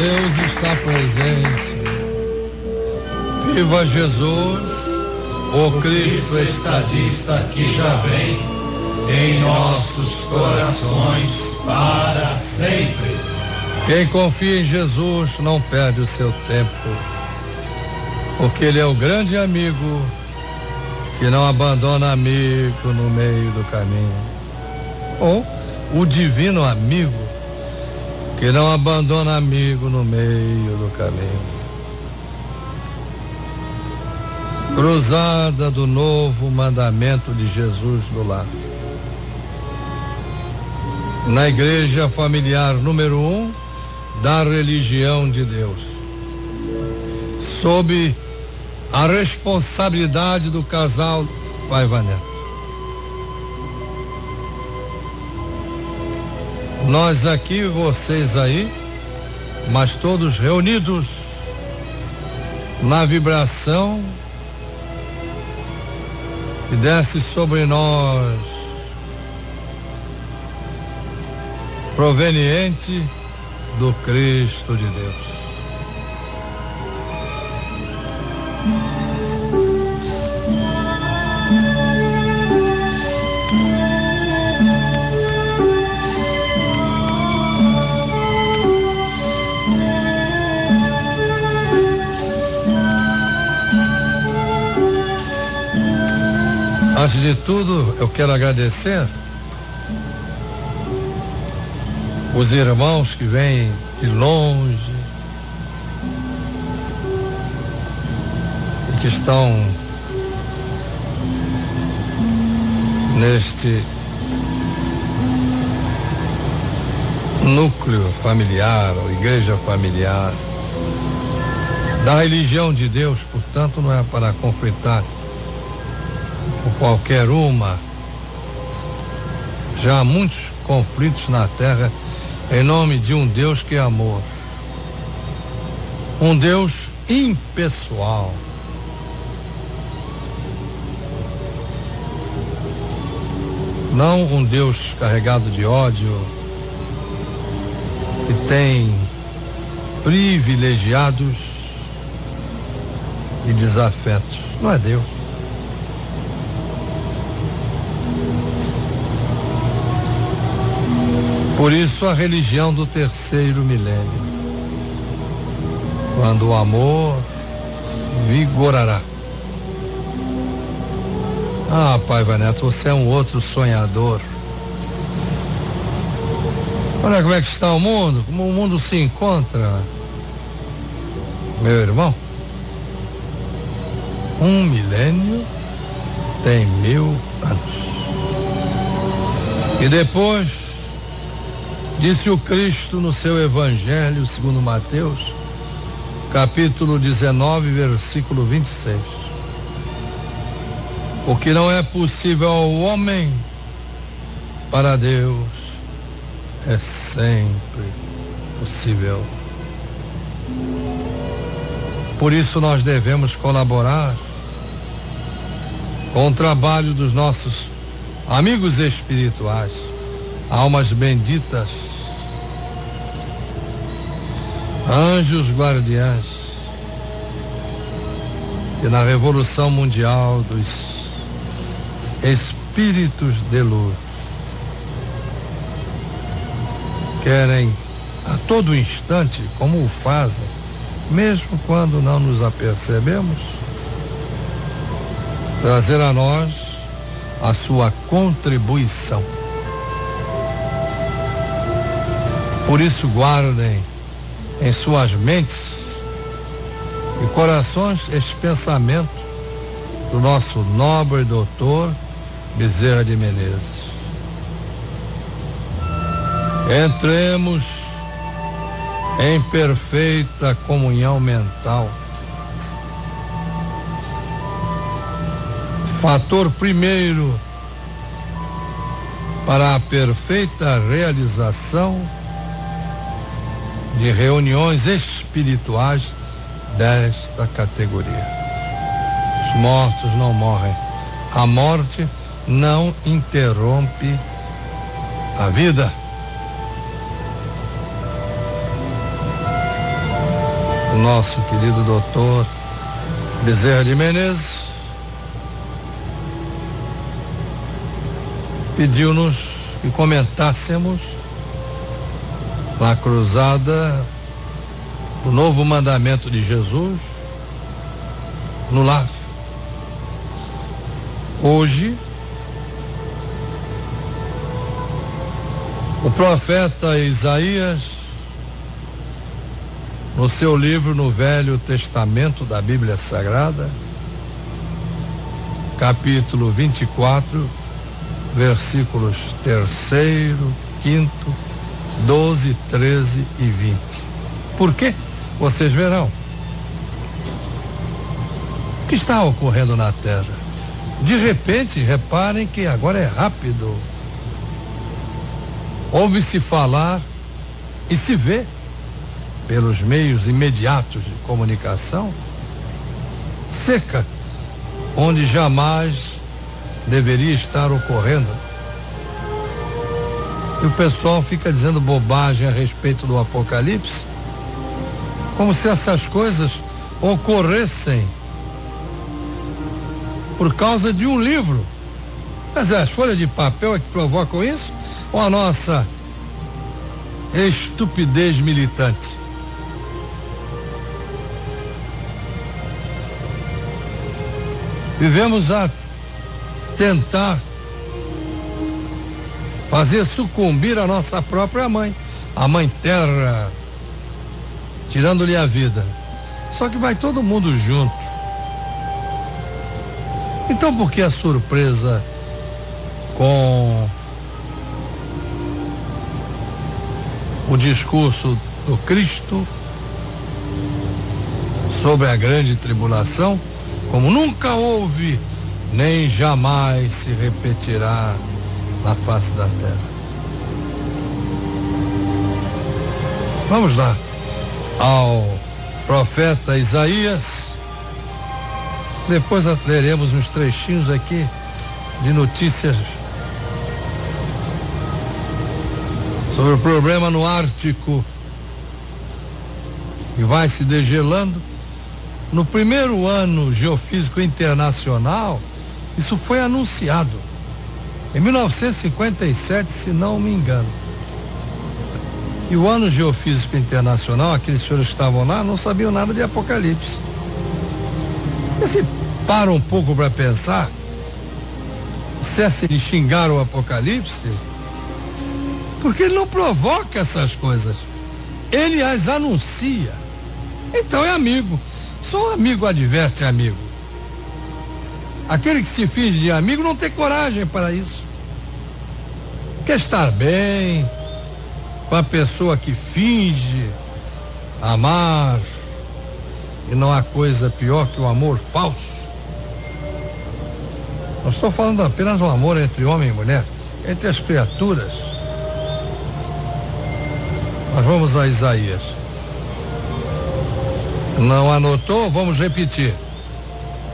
Deus está presente. Viva Jesus, o Cristo estadista que já vem em nossos corações para sempre. Quem confia em Jesus não perde o seu tempo, porque Ele é o grande amigo que não abandona amigo no meio do caminho, ou o divino amigo que não abandona amigo no meio do caminho. Cruzada do novo mandamento de Jesus do lar. Na igreja familiar número 1 da religião de Deus, sob a responsabilidade do casal Paiva Neto. Nós aqui, vocês aí, mas todos reunidos na vibração que desce sobre nós, proveniente do Cristo de Deus. Antes de tudo, eu quero agradecer os irmãos que vêm de longe e que estão neste núcleo familiar, ou igreja familiar da religião de Deus. Portanto, não é para conflitar com qualquer uma. Já há muitos conflitos na terra em nome de um Deus que é amor, um Deus impessoal. Não um Deus carregado de ódio, que tem privilegiados e desafetos. Não é Deus. Por isso a religião do terceiro milênio, quando o amor vigorará. Ah, Paiva Neto, você é um outro sonhador. Olha como é que está o mundo, como o mundo se encontra, meu irmão. 1 milênio tem 1000 anos. E depois, disse o Cristo no seu Evangelho segundo Mateus, capítulo 19, versículo 26. O que não é possível ao homem, para Deus é sempre possível. Por isso nós devemos colaborar com o trabalho dos nossos amigos espirituais, almas benditas, anjos guardiães, que na revolução mundial dos espíritos de luz querem a todo instante, como o fazem, mesmo quando não nos apercebemos, trazer a nós a sua contribuição. Por isso, guardem em suas mentes e corações esse pensamento do nosso nobre doutor Bezerra de Menezes. Entremos em perfeita comunhão mental. Fator primeiro para a perfeita realização de reuniões espirituais desta categoria. Os mortos não morrem. A morte não interrompe a vida. o nosso querido doutor Bezerra de Menezes pediu-nos que comentássemos na cruzada o novo mandamento de Jesus no lar. Hoje, o profeta Isaías, no seu livro no Velho Testamento da Bíblia Sagrada, capítulo 24, versículos 3º, 5º, 12, 13 e 20. Por quê? Vocês verão. O que está ocorrendo na terra? De repente, reparem que agora é rápido. Ouve-se falar e se vê pelos meios imediatos de comunicação seca, onde jamais deveria estar ocorrendo. E o pessoal fica dizendo bobagem a respeito do Apocalipse, como se essas coisas ocorressem por causa de um livro. Mas as folhas de papel é que provocam isso, ou a nossa estupidez militante? Vivemos a tentar fazer sucumbir a nossa própria mãe, a mãe terra, tirando-lhe a vida. Só que vai todo mundo junto. Então por que a surpresa com o discurso do Cristo sobre a grande tribulação, como nunca houve nem jamais se repetirá na face da terra? Vamos lá ao profeta Isaías, depois leremos uns trechinhos aqui de notícias sobre o problema no Ártico, que vai se degelando. No primeiro ano geofísico internacional, isso foi anunciado em 1957, se não me engano. E o ano geofísico internacional, aqueles senhores que estavam lá não sabiam nada de Apocalipse. E se para um pouco para pensar, cesse de xingar o Apocalipse, porque ele não provoca essas coisas, ele as anuncia. Então é amigo. Só amigo adverte amigo. Aquele que se finge de amigo não tem coragem para isso. Quer estar bem com a pessoa que finge amar, e não há coisa pior que o amor falso. Não estou falando apenas do amor entre homem e mulher, entre as criaturas. Mas vamos a Isaías. Não anotou? Vamos repetir.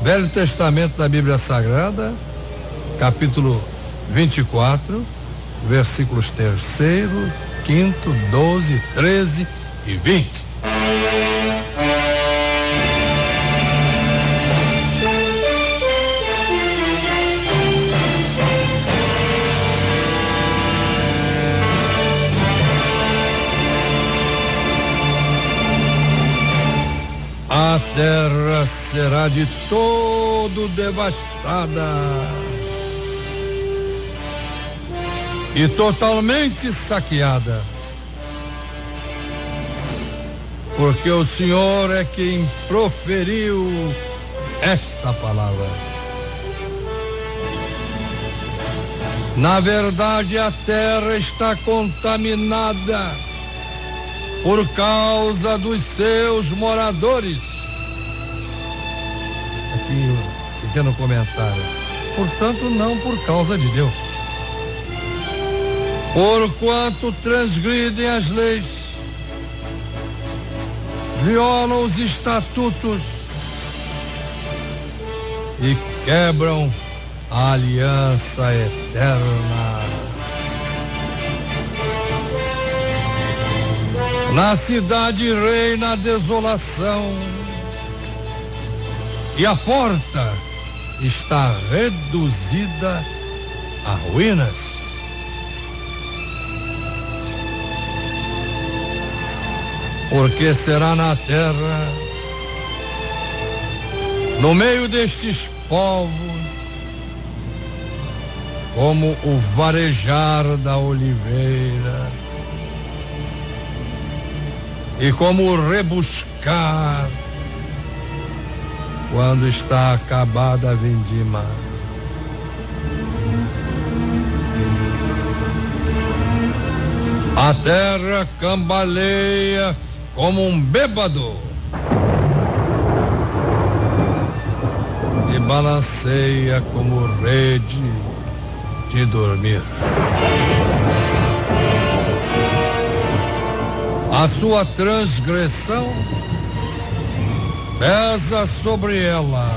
Velho Testamento da Bíblia Sagrada, capítulo 24, versículos 3º, 5º, 12, 13 e 20. A terra será de todo devastada e totalmente saqueada, porque o Senhor é quem proferiu esta palavra. Na verdade, a terra está contaminada por causa dos seus moradores. Aqui um pequeno comentário. Portanto, não por causa de Deus. Porquanto transgridem as leis, violam os estatutos e quebram a aliança eterna. Na cidade reina a desolação e a porta está reduzida a ruínas. Porque será na terra, no meio destes povos, como o varejar da oliveira e como o rebuscar quando está acabada a vindima. A terra cambaleia como um bêbado e balanceia como rede de dormir. A sua transgressão pesa sobre ela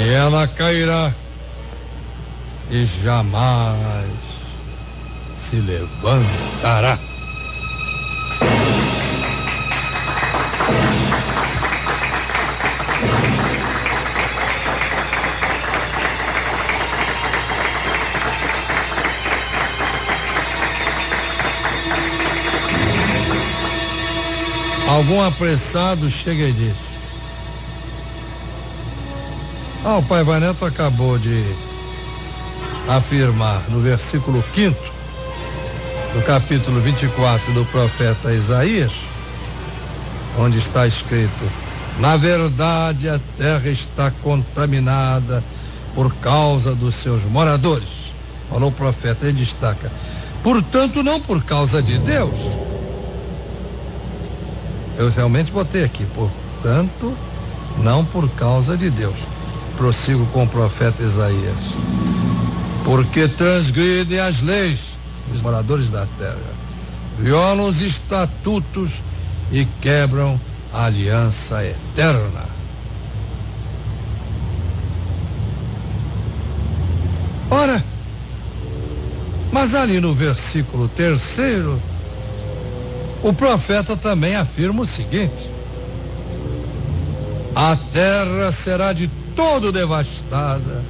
e ela cairá e jamais se levantará. Algum apressado chega e diz: o Pai Vaneto acabou de afirmar no versículo 5º do capítulo 24 do profeta Isaías, onde está escrito: na verdade a terra está contaminada por causa dos seus moradores. Falou o profeta, ele destaca: portanto não por causa de Deus. Eu realmente botei aqui, portanto não por causa de Deus. Prossigo com o profeta Isaías: porque transgridem as leis dos moradores da terra, violam os estatutos e quebram a aliança eterna. Ora, mas ali no versículo 3º, o profeta também afirma o seguinte: a terra será de todo devastada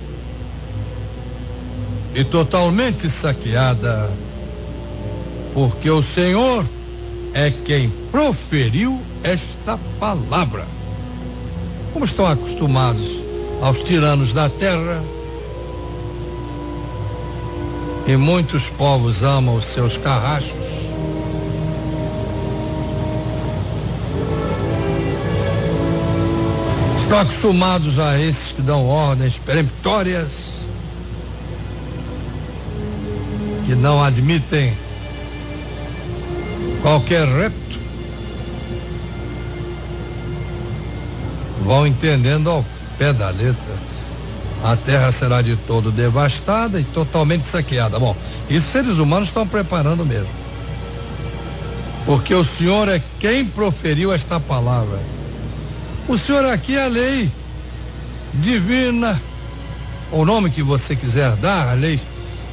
e totalmente saqueada, porque o Senhor é quem proferiu esta palavra. Como estão acostumados aos tiranos da terra, e muitos povos amam os seus carrascos, estão acostumados a esses que dão ordens peremptórias, que não admitem qualquer repto, vão entendendo ao pé da letra: a terra será de todo devastada e totalmente saqueada. Bom, isso seres humanos estão preparando mesmo, porque o Senhor é quem proferiu esta palavra. O Senhor aqui é a lei divina, o nome que você quiser dar, a lei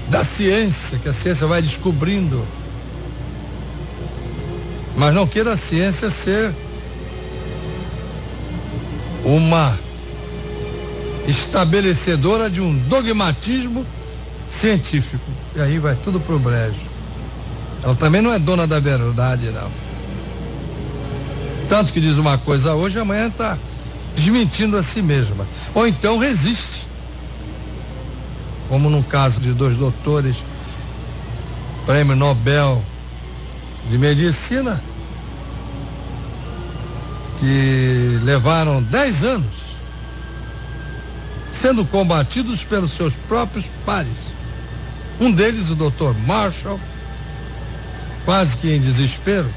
da ciência, que a ciência vai descobrindo. Mas não queira a ciência ser uma estabelecedora de um dogmatismo científico, e aí vai tudo pro brejo. Ela também não é dona da verdade, não. Tanto que diz uma coisa hoje, amanhã está desmentindo a si mesma. Ou então resiste. Como no caso de 2 doutores, prêmio Nobel de Medicina, que levaram 10 anos sendo combatidos pelos seus próprios pares. Um deles, o Dr. Marshall, quase que em desespero,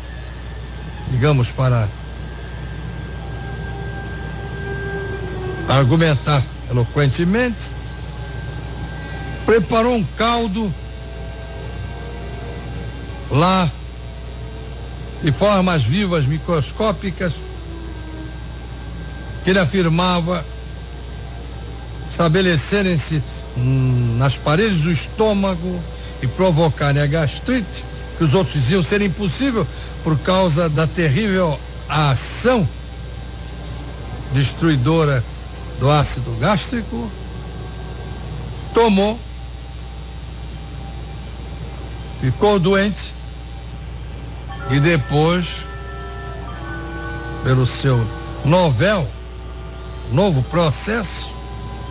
digamos, para argumentar eloquentemente, preparou um caldo lá de formas vivas microscópicas que ele afirmava estabelecerem-se nas paredes do estômago e provocarem a gastrite, que os outros diziam ser impossível por causa da terrível ação destruidora do ácido gástrico, tomou, ficou doente e depois, pelo seu novo processo,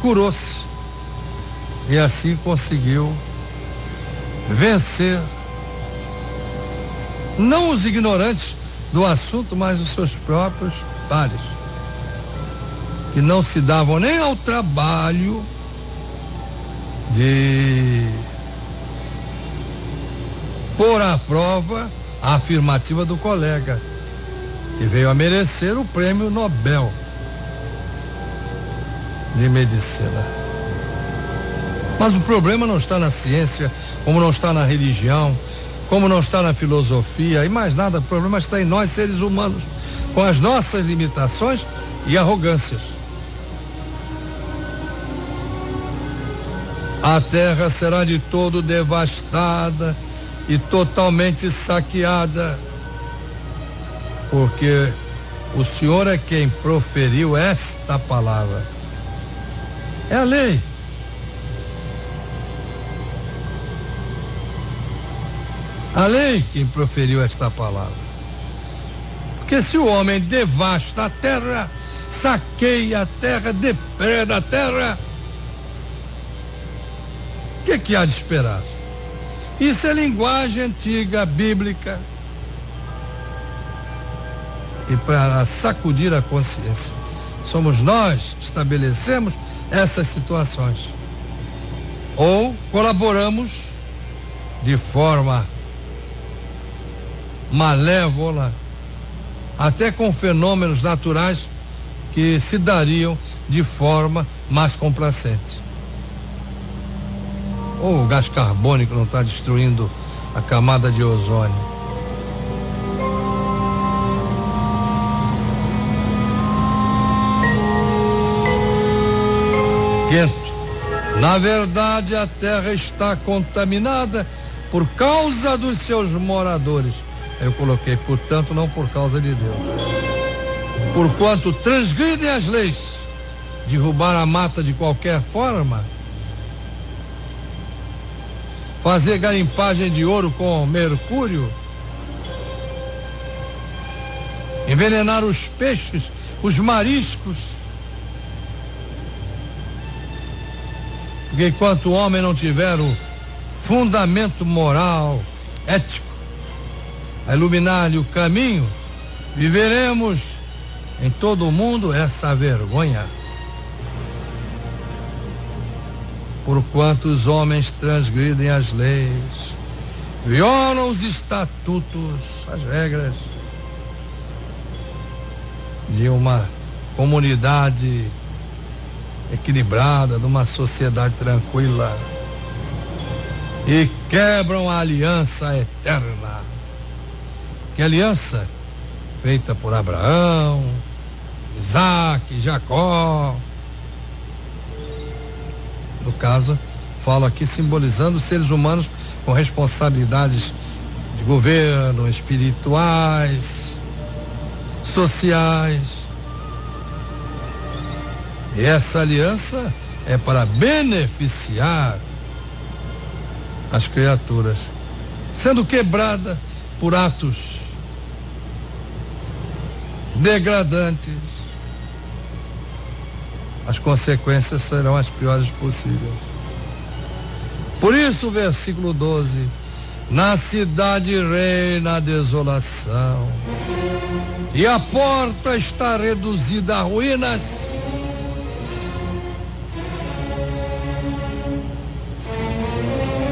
curou-se e assim conseguiu vencer não os ignorantes do assunto, mas os seus próprios pares, que não se davam nem ao trabalho de pôr à prova a afirmativa do colega, que veio a merecer o prêmio Nobel de Medicina. Mas o problema não está na ciência, como não está na religião, como não está na filosofia e mais nada. O problema está em nós, seres humanos, com as nossas limitações e arrogâncias. A terra será de todo devastada e totalmente saqueada, porque o Senhor é quem proferiu esta palavra. É a lei. A lei quem proferiu esta palavra. Porque se o homem devasta a terra, saqueia a terra, depreda a terra, o que há de esperar? Isso é linguagem antiga, bíblica, e para sacudir a consciência. Somos nós que estabelecemos essas situações. Ou colaboramos de forma malévola, até com fenômenos naturais que se dariam de forma mais complacente. Ou o gás carbônico não está destruindo a camada de ozônio. Quinto, na verdade a terra está contaminada por causa dos seus moradores. Eu coloquei, portanto, não por causa de Deus. Porquanto transgridem as leis, derrubar a mata de qualquer forma, fazer garimpagem de ouro com mercúrio, envenenar os peixes, os mariscos, porque enquanto o homem não tiver o fundamento moral, ético, a iluminar-lhe o caminho, viveremos em todo o mundo essa vergonha. Porquanto os homens transgridem as leis, violam os estatutos, as regras de uma comunidade equilibrada, de uma sociedade tranquila, e quebram a aliança eterna. Que aliança feita por Abraão, Isaac, Jacó. No caso, falo aqui simbolizando os seres humanos com responsabilidades de governo, espirituais, sociais. E essa aliança é para beneficiar as criaturas, sendo quebrada por atos degradantes. As consequências serão as piores possíveis. Por isso, o versículo 12: na cidade reina a desolação, e a porta está reduzida a ruínas.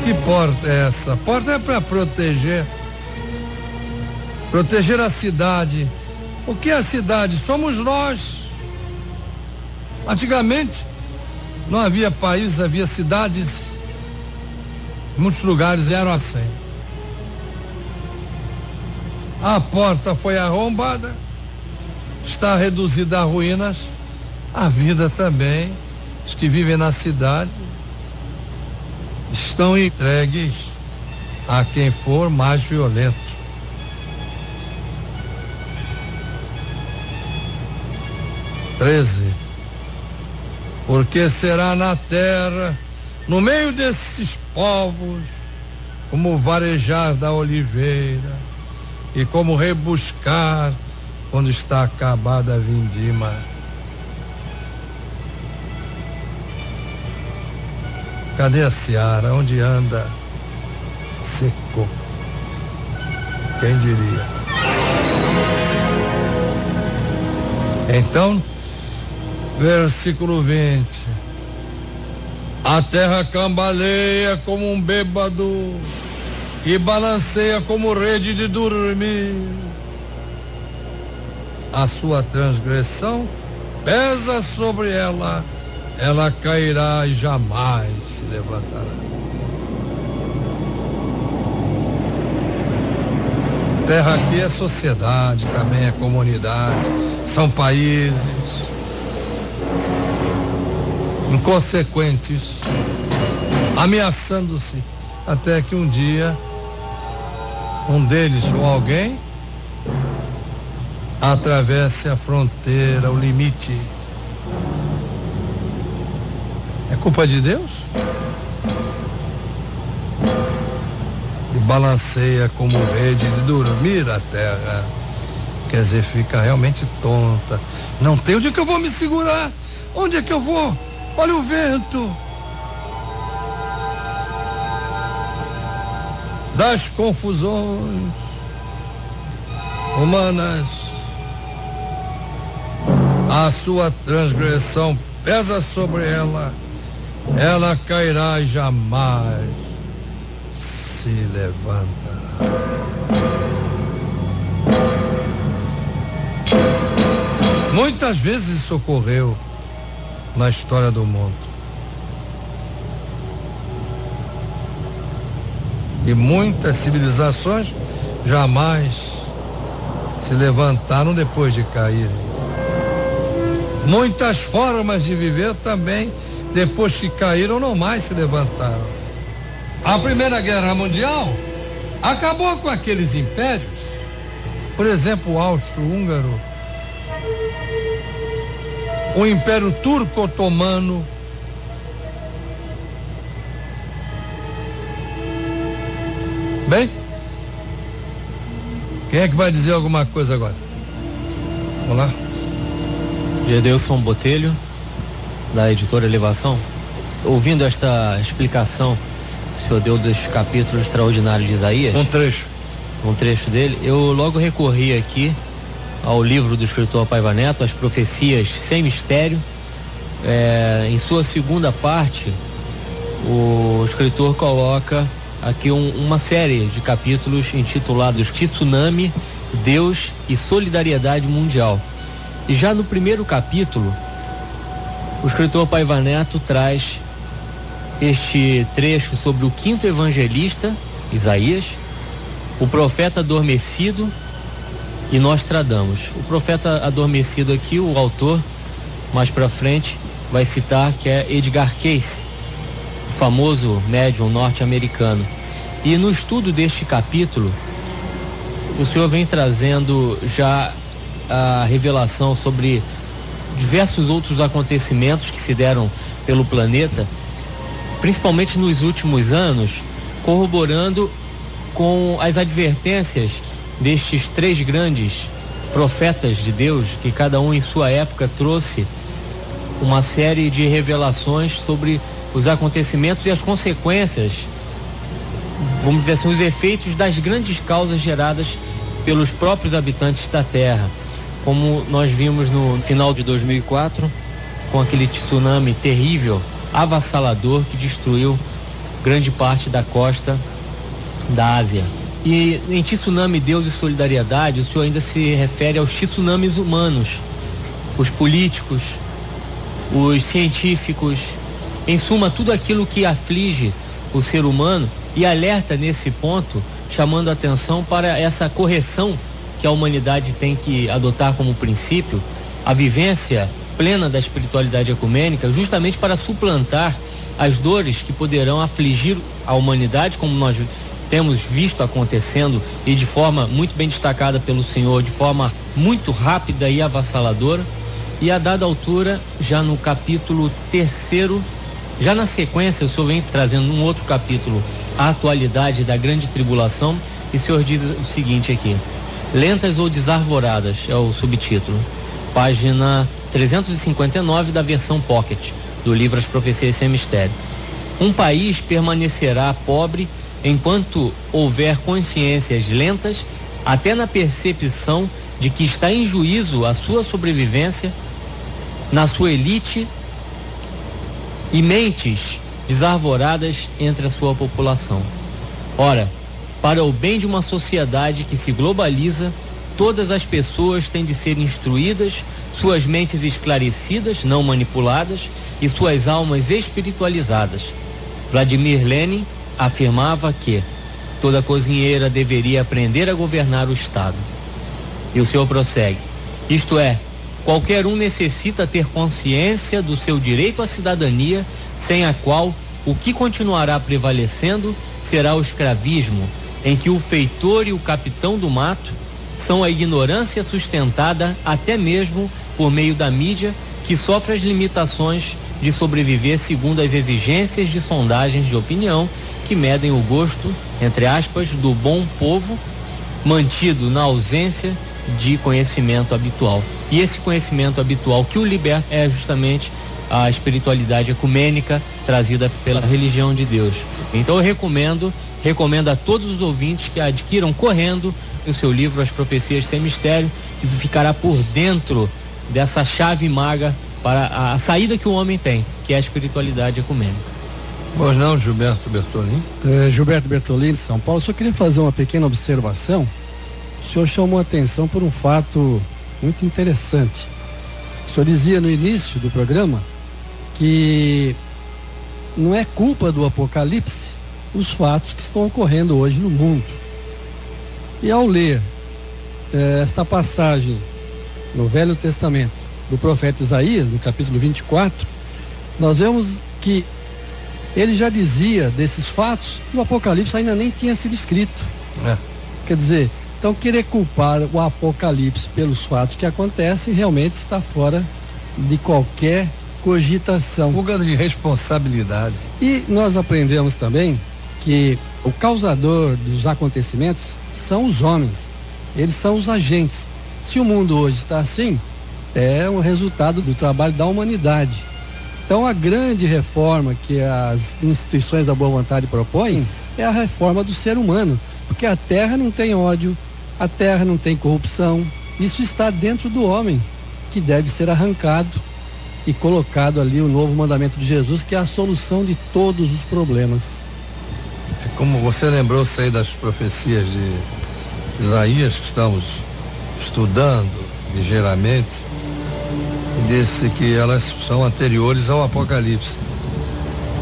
Que porta é essa? A porta é para proteger a cidade. O que é a cidade? Somos nós. Antigamente não havia país, havia cidades. Em muitos lugares eram assim. A porta foi arrombada, está reduzida a ruínas. A vida também. Os que vivem na cidade estão entregues a quem for mais violento. Porque será na terra, no meio desses povos, como varejar da oliveira e como rebuscar quando está acabada a vindima. Cadê a seara? Onde anda? Secou. Quem diria? Então, versículo 20. A terra cambaleia como um bêbado e balanceia como rede de dormir. A sua transgressão pesa sobre ela, ela cairá e jamais se levantará. Terra aqui é sociedade, também é comunidade, são países inconsequentes, ameaçando-se, até que um dia um deles ou alguém atravesse a fronteira, o limite. É culpa de Deus? E balanceia como rede de dormir a terra. Quer dizer, fica realmente tonta. Não tem onde que eu vou me segurar? Onde é que eu vou? Olha o vento. Das confusões humanas, a sua transgressão pesa sobre ela, ela cairá e jamais se levantará. Muitas vezes isso ocorreu na história do mundo. E muitas civilizações jamais se levantaram depois de caírem. Muitas formas de viver também, depois que caíram, não mais se levantaram. A Primeira Guerra Mundial acabou com aqueles impérios. Por exemplo, o Austro-Húngaro, o Império Turco-Otomano, bem, quem é que vai dizer alguma coisa agora? Vamos lá. Gedeilson Botelho, da editora Elevação. Ouvindo esta explicação que o senhor deu dos capítulos extraordinários de Isaías, um trecho dele, eu logo recorri aqui ao livro do escritor Paiva Neto, As Profecias Sem Mistério. Em sua segunda parte, o escritor coloca aqui uma série de capítulos intitulados Tsunami, Deus e Solidariedade Mundial. E já no primeiro capítulo, o escritor Paiva Neto traz este trecho sobre o quinto evangelista, Isaías, o profeta adormecido e Nostradamus. O profeta adormecido aqui, o autor, mais para frente, vai citar que é Edgar Cayce, o famoso médium norte-americano. E no estudo deste capítulo, o senhor vem trazendo já a revelação sobre diversos outros acontecimentos que se deram pelo planeta, principalmente nos últimos anos, corroborando com as advertências destes três grandes profetas de Deus, que cada um em sua época trouxe uma série de revelações sobre os acontecimentos e as consequências, vamos dizer assim, os efeitos das grandes causas geradas pelos próprios habitantes da Terra, como nós vimos no final de 2004, com aquele tsunami terrível, avassalador, que destruiu grande parte da costa da Ásia. E em Tsunami, Deus e Solidariedade, o senhor ainda se refere aos tsunamis humanos, os políticos, os científicos, em suma, tudo aquilo que aflige o ser humano, e alerta nesse ponto, chamando a atenção para essa correção que a humanidade tem que adotar como princípio, a vivência plena da espiritualidade ecumênica, justamente para suplantar as dores que poderão afligir a humanidade, como nós temos visto acontecendo e de forma muito bem destacada pelo senhor, de forma muito rápida e avassaladora. E a dada altura, já no capítulo 3º, já na sequência, o senhor vem trazendo um outro capítulo, a atualidade da grande tribulação, e o senhor diz o seguinte aqui: lentas ou desarvoradas é o subtítulo, página 359 da versão Pocket do livro As Profecias Sem Mistério. Um país permanecerá pobre enquanto houver consciências lentas, até na percepção de que está em juízo a sua sobrevivência, na sua elite, e mentes desarvoradas entre a sua população. Ora, para o bem de uma sociedade que se globaliza, todas as pessoas têm de ser instruídas, suas mentes esclarecidas, não manipuladas, e suas almas espiritualizadas. Vladimir Lenin afirmava que toda cozinheira deveria aprender a governar o Estado. E o senhor prossegue: isto é, qualquer um necessita ter consciência do seu direito à cidadania, sem a qual o que continuará prevalecendo será o escravismo, em que o feitor e o capitão do mato são a ignorância sustentada até mesmo por meio da mídia, que sofre as limitações de sobreviver segundo as exigências de sondagens de opinião que medem o gosto, entre aspas, do bom povo, mantido na ausência de conhecimento habitual. E esse conhecimento habitual que o liberta é justamente a espiritualidade ecumênica trazida pela religião de Deus. Então eu recomendo a todos os ouvintes que adquiram correndo o seu livro As Profecias Sem Mistério, que ficará por dentro dessa chave maga para a saída que o homem tem, que é a espiritualidade ecumênica. Pois não, Gilberto Bertolini? Gilberto Bertolini, de São Paulo. Só queria fazer uma pequena observação. O senhor chamou a atenção por um fato muito interessante. O senhor dizia no início do programa que não é culpa do Apocalipse os fatos que estão ocorrendo hoje no mundo. E ao ler esta passagem no Velho Testamento do profeta Isaías, no capítulo 24, nós vemos que ele já dizia desses fatos e o Apocalipse ainda nem tinha sido escrito. Quer dizer, então querer culpar o Apocalipse pelos fatos que acontecem realmente está fora de qualquer cogitação. Fuga de responsabilidade. E nós aprendemos também que o causador dos acontecimentos são os homens, eles são os agentes. Se o mundo hoje está assim, é um resultado do trabalho da humanidade. Então a grande reforma que as instituições da boa vontade propõem é a reforma do ser humano, porque a terra não tem ódio, a terra não tem corrupção, isso está dentro do homem, que deve ser arrancado e colocado ali o novo mandamento de Jesus, que é a solução de todos os problemas. É como você lembrou-se aí das profecias de Isaías, que estamos estudando ligeiramente, e disse que elas são anteriores ao Apocalipse.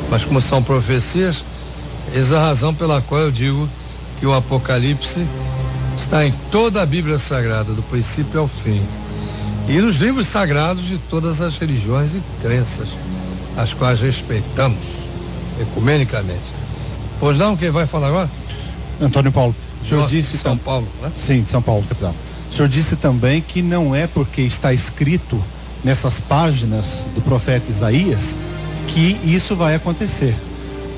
Mas como são profecias, eis a razão pela qual eu digo que o Apocalipse está em toda a Bíblia Sagrada, do princípio ao fim. E nos livros sagrados de todas as religiões e crenças, as quais respeitamos ecumenicamente. Pois não, quem vai falar agora? Antônio Paulo. O senhor disse de São Paulo, né? Sim, de São Paulo, capital. O senhor disse também que não é porque está escrito nessas páginas do profeta Isaías que isso vai acontecer.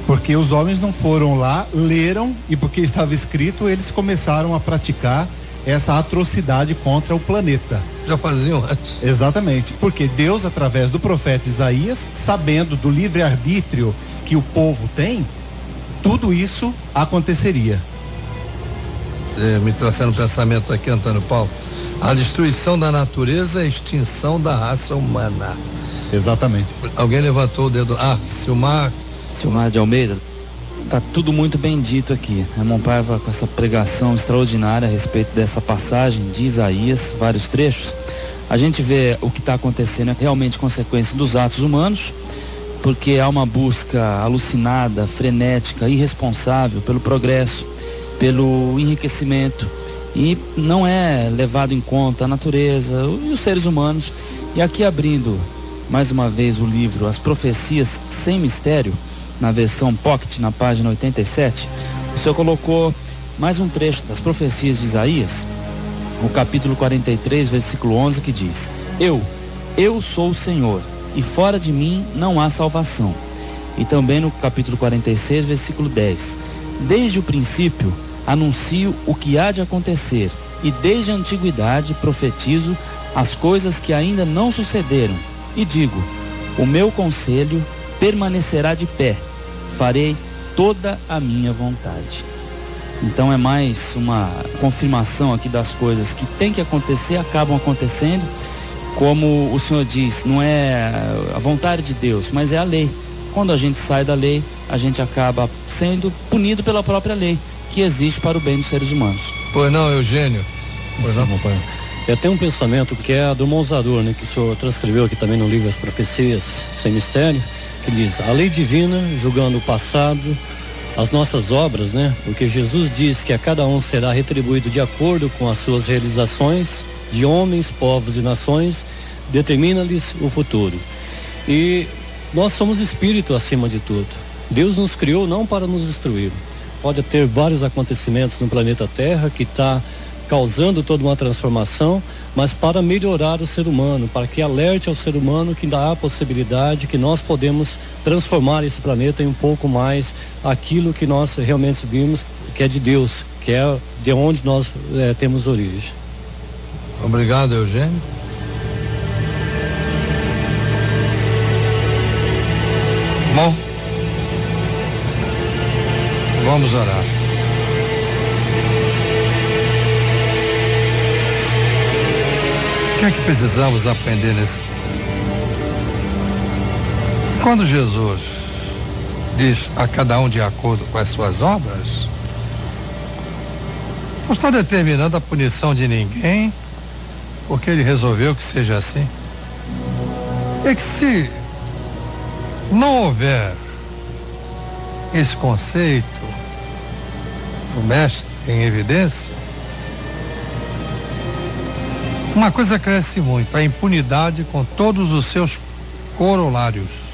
Porque os homens não foram lá, leram, e porque estava escrito, eles começaram a praticar essa atrocidade contra o planeta. Já faziam antes. Exatamente, porque Deus, através do profeta Isaías, sabendo do livre-arbítrio que o povo tem, tudo isso aconteceria. Me trouxeram um pensamento aqui, Antônio Paulo. A destruição da natureza e a extinção da raça humana. Exatamente. Alguém levantou o dedo. Silmar de Almeida. Tá tudo muito bem dito aqui. Ramon Paiva com essa pregação extraordinária a respeito dessa passagem de Isaías, vários trechos. A gente vê o que está acontecendo é realmente consequência dos atos humanos, porque há uma busca alucinada, frenética, irresponsável pelo progresso, pelo enriquecimento, e não é levado em conta a natureza e os seres humanos. E aqui, abrindo mais uma vez o livro As Profecias Sem Mistério, na versão Pocket, na página 87, o O senhor colocou mais um trecho das profecias de Isaías, no capítulo 43, versículo 11, que diz: Eu sou o Senhor, e fora de mim não há salvação. E também no capítulo 46, versículo 10: Desde o princípio anuncio o que há de acontecer, e desde a antiguidade profetizo as coisas que ainda não sucederam, e digo: o meu conselho permanecerá de pé, farei toda a minha vontade. Então é mais uma confirmação aqui das coisas que tem que acontecer, acabam acontecendo. Como o Senhor diz, não é a vontade de Deus, mas é a lei. Quando a gente sai da lei, a gente acaba sendo punido pela própria lei, que existe para o bem dos seres humanos. Pois não, Eugênio? Pois não, papai. Eu tenho um pensamento que é do Monzador, né, que o senhor transcreveu aqui também no livro As Profecias Sem Mistério, que diz: a lei divina julgando o passado, as nossas obras, né? Porque Jesus diz que a cada um será retribuído de acordo com as suas realizações, de homens, povos e nações, determina-lhes o futuro. E nós somos espírito acima de tudo. Deus nos criou não para nos destruir. Pode ter vários acontecimentos no planeta Terra que está causando toda uma transformação, mas para melhorar o ser humano, para que alerte ao ser humano que ainda há a possibilidade que nós podemos transformar esse planeta em um pouco mais aquilo que nós realmente vimos, que é de Deus, que é de onde nós temos origem. Obrigado, Eugênio. Bom, vamos orar. O que é que precisamos aprender nesse mundo? Quando Jesus diz a cada um de acordo com as suas obras, não está determinando a punição de ninguém, porque ele resolveu que seja assim. É que se não houver esse conceito do mestre em evidência, uma coisa cresce muito: a impunidade com todos os seus corolários.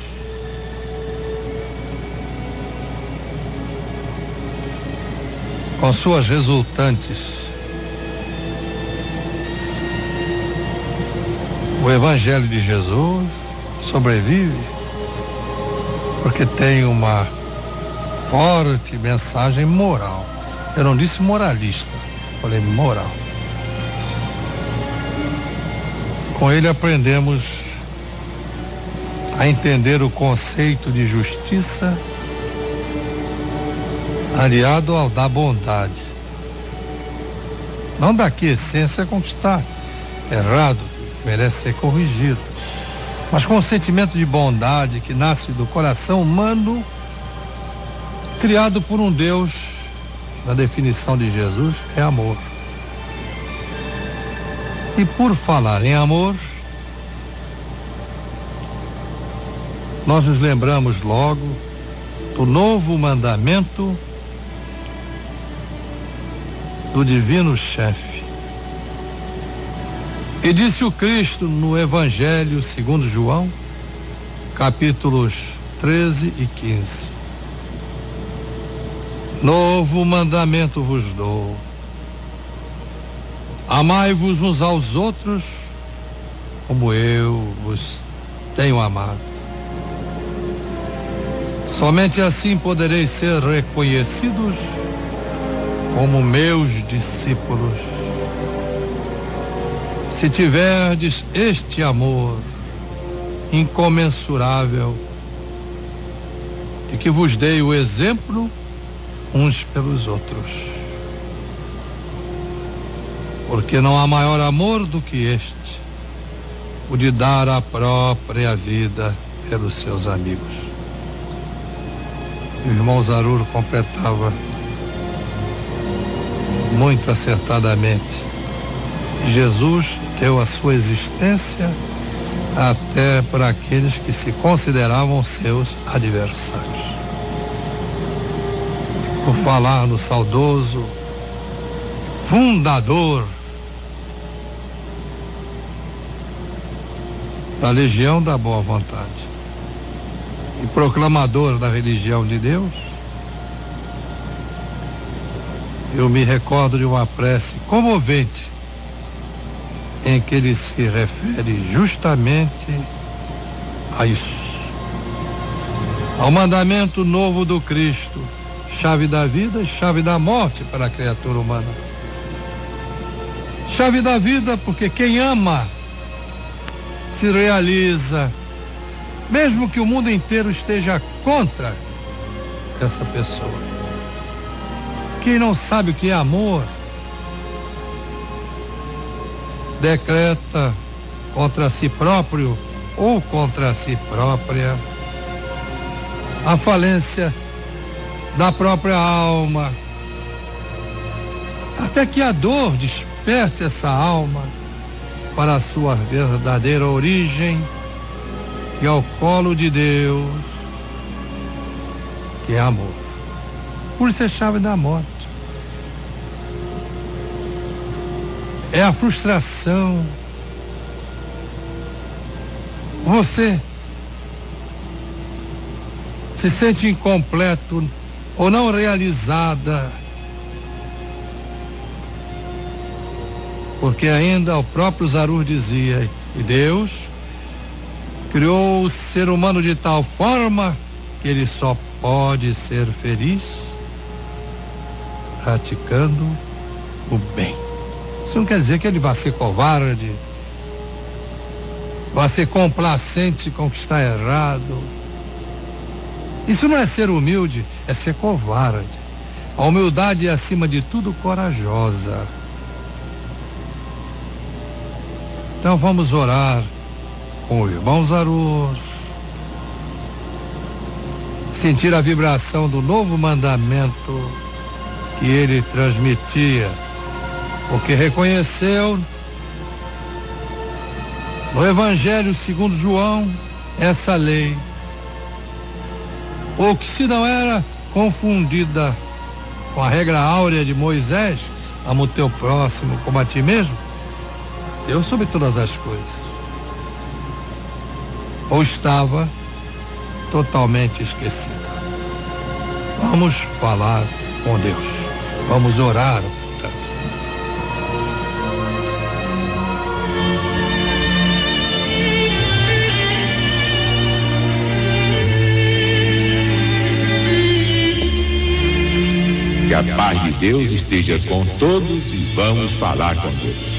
Com suas resultantes. O Evangelho de Jesus sobrevive porque tem uma forte mensagem moral. Eu não disse moralista, falei moral. Com ele aprendemos a entender o conceito de justiça aliado ao da bondade. Não da que essência conquistar errado, merece ser corrigido, mas com o sentimento de bondade que nasce do coração humano, criado por um Deus, na definição de Jesus, é amor. E por falar em amor, nós nos lembramos logo do novo mandamento do divino chefe. E disse o Cristo no Evangelho segundo João, capítulos 13 e 15. Novo mandamento vos dou: amai-vos uns aos outros como eu vos tenho amado. Somente assim podereis ser reconhecidos como meus discípulos, se tiverdes este amor incomensurável de que vos dei o exemplo uns pelos outros. Porque não há maior amor do que este, o de dar a própria vida pelos seus amigos. O irmão Zarur completava muito acertadamente: Jesus deu a sua existência até para aqueles que se consideravam seus adversários. E por falar no saudoso fundador da Legião da Boa Vontade e proclamador da religião de Deus, eu me recordo de uma prece comovente em que ele se refere justamente a isso, ao mandamento novo do Cristo, chave da vida e chave da morte para a criatura humana. Chave da vida porque quem ama se realiza, mesmo que o mundo inteiro esteja contra essa pessoa. Quem não sabe o que é amor, decreta contra si próprio ou contra si própria a falência da própria alma, até que a dor desperte essa alma para a sua verdadeira origem, que é o colo de Deus, que é amor. Por isso é chave da morte. É a frustração. Você se sente incompleto ou não realizada, porque ainda o próprio Zarur dizia, e Deus criou o ser humano de tal forma que ele só pode ser feliz praticando o bem. Isso não quer dizer que ele vai ser covarde, vai ser complacente com o que está errado. Isso não é ser humilde, é ser covarde. A humildade é, acima de tudo, corajosa. Então vamos orar com o irmão Zarur, sentir a vibração do novo mandamento que ele transmitia, porque reconheceu no Evangelho segundo João essa lei, ou que se não era confundida com a regra áurea de Moisés, ama o teu próximo como a ti mesmo, Deus sobre todas as coisas, ou estava totalmente esquecida. Vamos falar com Deus, vamos orar, portanto. Que a paz de Deus esteja com todos e vamos falar com Deus.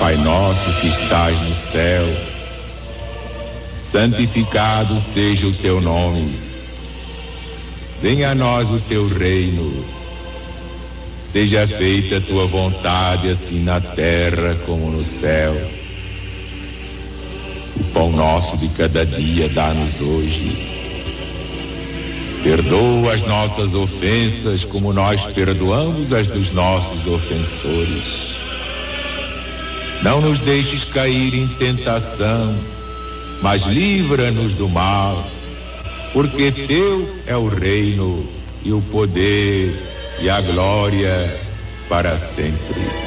Pai nosso que estás no céu, santificado seja o teu nome. Venha a nós o teu reino. Seja feita a tua vontade, assim na terra como no céu. O pão nosso de cada dia dá-nos hoje. Perdoa as nossas ofensas, como nós perdoamos as dos nossos ofensores. Não nos deixes cair em tentação, mas livra-nos do mal, porque teu é o reino e o poder e a glória para sempre.